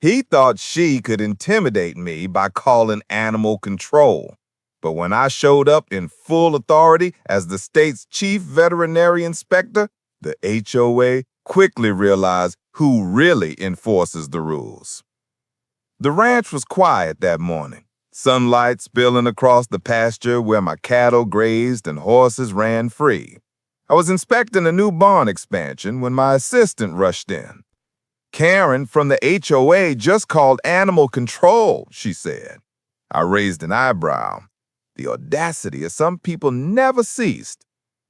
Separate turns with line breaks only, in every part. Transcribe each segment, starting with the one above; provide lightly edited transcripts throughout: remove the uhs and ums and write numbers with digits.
He thought she could intimidate me by calling animal control. But when I showed up in full authority as the state's chief veterinary inspector, the HOA quickly realized who really enforces the rules. The ranch was quiet that morning, sunlight spilling across the pasture where my cattle grazed and horses ran free. I was inspecting a new barn expansion when my assistant rushed in. Karen from the HOA just called animal control, she said. I raised an eyebrow. The audacity of some people never ceased.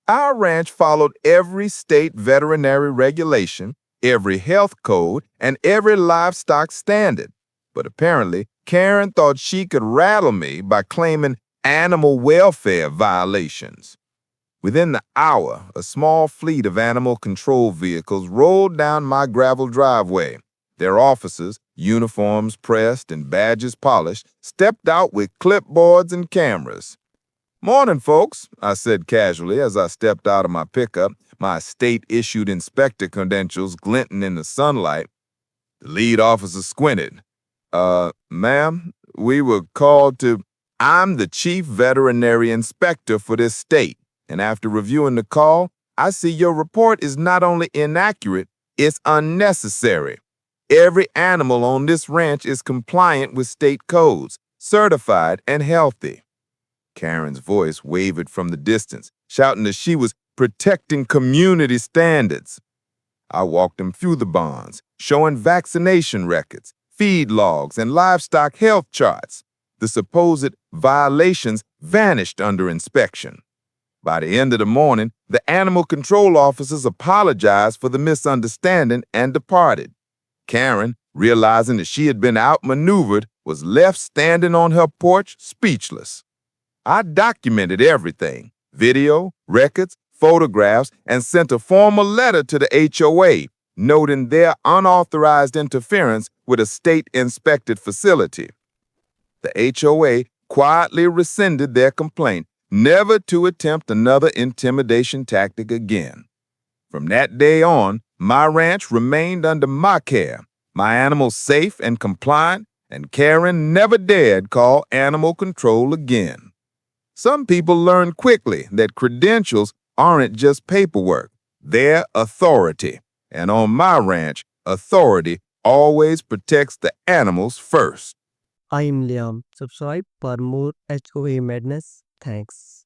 Our ranch followed every state veterinary regulation, every health code, and every livestock standard. But apparently, Karen thought she could rattle me by claiming animal welfare violations. Within the hour, a small fleet of animal control vehicles rolled down my gravel driveway. Their officers, uniforms pressed and badges polished, stepped out with clipboards and cameras. "Morning, folks," I said casually as I stepped out of my pickup, my state-issued inspector credentials glinting in the sunlight. The lead officer squinted. Ma'am, we were called to... I'm the chief veterinary inspector for this state. And after reviewing the call, I see your report is not only inaccurate, it's unnecessary. Every animal on this ranch is compliant with state codes, certified and healthy. Karen's voice wavered from the distance, shouting that she was protecting community standards. I walked them through the barns, showing vaccination records, feed logs, and livestock health charts. The supposed violations vanished under inspection. By the end of the morning, the animal control officers apologized for the misunderstanding and departed. Karen, realizing that she had been outmaneuvered, was left standing on her porch, speechless. I documented everything, video, records, photographs, and sent a formal letter to the HOA, noting their unauthorized interference with a state-inspected facility. The HOA quietly rescinded their complaint, never to attempt another intimidation tactic again. From that day on, my ranch remained under my care, my animals safe and compliant, and Karen never dared call animal control again. Some people learn quickly that credentials aren't just paperwork, they're authority. And on my ranch, authority always protects the animals first.
I am Liam. Subscribe for more HOA madness. Thanks.